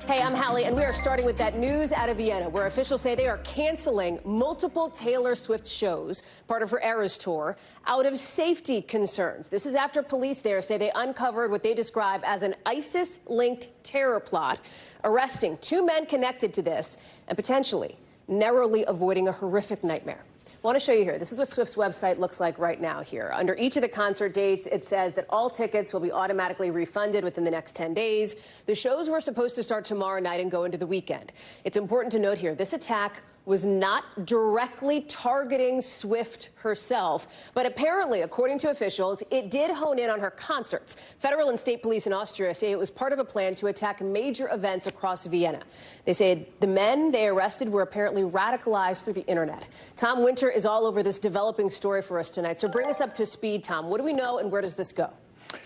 Hey, I'm Hallie, and we are starting with that news out of Vienna, where officials say they are canceling multiple Taylor Swift shows, part of her Eras tour, out of safety concerns. This is after police there say they uncovered what they describe as an ISIS-linked terror plot, arresting 2 men connected to this and potentially narrowly avoiding a horrific nightmare. I want to show you here. This is what Swift's website looks like right now here. Under each of the concert dates, it says that all tickets will be automatically refunded within the next 10 days. The shows were supposed to start tomorrow night and go into the weekend. It's important to note here, this attack was not directly targeting Swift herself, but apparently, according to officials, it did hone in on her concerts. Federal and state police in Austria say it was part of a plan to attack major events across Vienna. They say the men they arrested were apparently radicalized through the internet. Tom Winter is all over this developing story for us tonight, so bring us up to speed, Tom. What do we know and where does this go?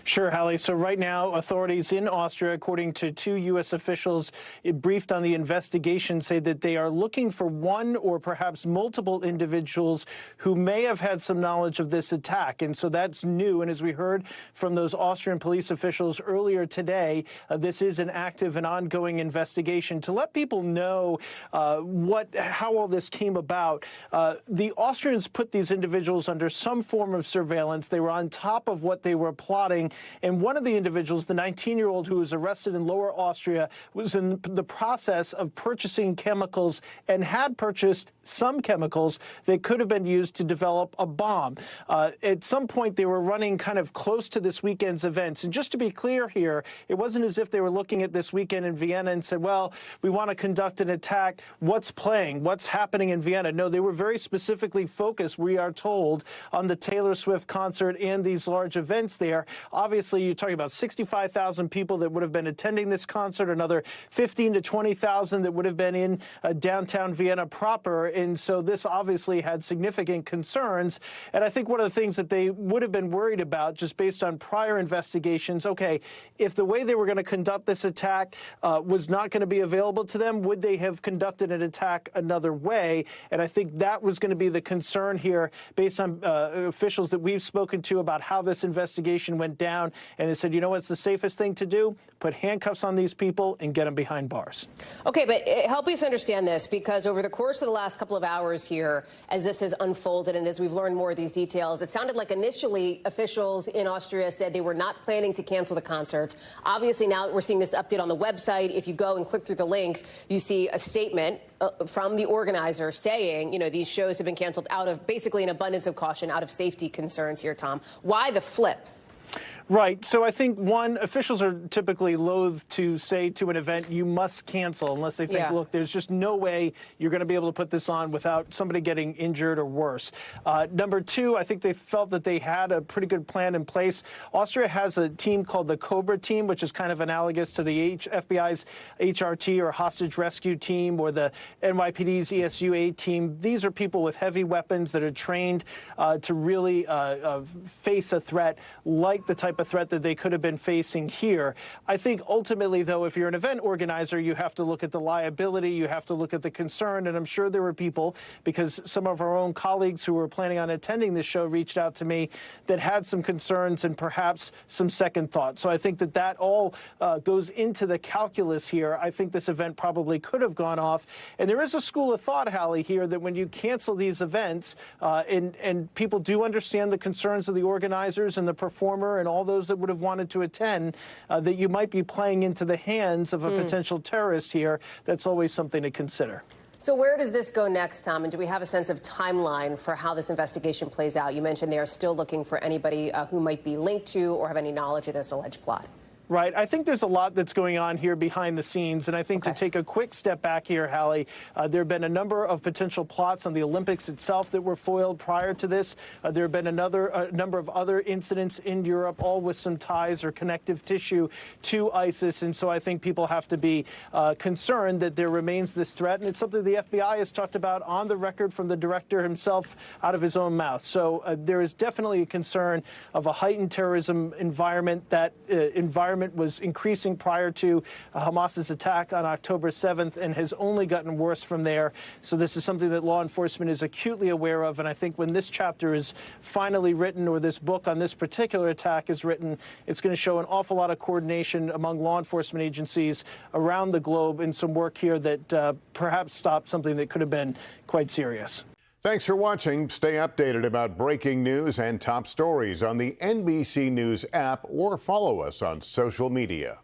Sure, Hallie. So right now, authorities in Austria, according to 2 U.S. officials briefed on the investigation, say that they are looking for one or perhaps multiple individuals who may have had some knowledge of this attack. And so that's new. And as we heard from those Austrian police officials earlier today, this is an active and ongoing investigation. To let people know how all this came about, the Austrians put these individuals under some form of surveillance. They were on top of what they were plotting. And one of the individuals, the 19-year-old who was arrested in Lower Austria, was in the process of purchasing chemicals and had purchased some chemicals that could have been used to develop a bomb. At some point, they were running kind of close to this weekend's events. And just to be clear here, it wasn't as if they were looking at this weekend in Vienna and said, well, we want to conduct an attack. What's playing? What's happening in Vienna? No, they were very specifically focused, we are told, on the Taylor Swift concert and these large events there. Obviously, you're talking about 65,000 people that would have been attending this concert, another 15 to 20,000 that would have been in downtown Vienna proper. And so this obviously had significant concerns. And I think one of the things that they would have been worried about, just based on prior investigations, okay, if the way they were going to conduct this attack was not going to be available to them, would they have conducted an attack another way? And I think that was going to be the concern here, based on officials that we've spoken to about how this investigation went down. And they said, you know what's the safest thing to do? Put handcuffs on these people and get them behind bars. Okay, but help us understand this, because over the course of the last couple of hours here, as this has unfolded and as we've learned more of these details, it sounded like initially officials in Austria said they were not planning to cancel the concerts. Obviously, now we're seeing this update on the website. If you go and click through the links, you see a statement from the organizer saying, you know, these shows have been canceled out of basically an abundance of caution, out of safety concerns here, Tom. Why the flip? Right. So I think, one, officials are typically loath to say to an event, you must cancel, unless they think, look, there's just no way you're going to be able to put this on without somebody getting injured or worse. Number 2, I think they felt that they had a pretty good plan in place. Austria has a team called the Cobra team, which is kind of analogous to the FBI's HRT or hostage rescue team, or the NYPD's ESUA team. These are people with heavy weapons that are trained to really face a threat like the type of threat that they could have been facing here. I think ultimately, though, if you're an event organizer, you have to look at the liability, you have to look at the concern, and I'm sure there were people, because some of our own colleagues who were planning on attending this show reached out to me, that had some concerns and perhaps some second thoughts. So I think that that all goes into the calculus here. I think this event probably could have gone off. And there is a school of thought, Hallie, here, that when you cancel these events, and people do understand the concerns of the organizers and the performer and all those that would have wanted to attend, that you might be playing into the hands of a potential terrorist here. That's always something to consider. So where does this go next, Tom? And do we have a sense of timeline for how this investigation plays out? You mentioned they are still looking for anybody who might be linked to or have any knowledge of this alleged plot. Right. I think there's a lot that's going on here behind the scenes. And I think to take a quick step back here, Hallie, there have been a number of potential plots on the Olympics itself that were foiled prior to this. There have been a number of other incidents in Europe, all with some ties or connective tissue to ISIS. And so I think people have to be concerned that there remains this threat. And it's something the FBI has talked about on the record from the director himself out of his own mouth. So there is definitely a concern of a heightened terrorism environment. That environment environment was increasing prior to Hamas's attack on October 7th and has only gotten worse from there. So this is something that law enforcement is acutely aware of. And I think when this chapter is finally written, or this book on this particular attack is written, it's going to show an awful lot of coordination among law enforcement agencies around the globe in some work here that perhaps stopped something that could have been quite serious. Thanks for watching. Stay updated about breaking news and top stories on the NBC News app or follow us on social media.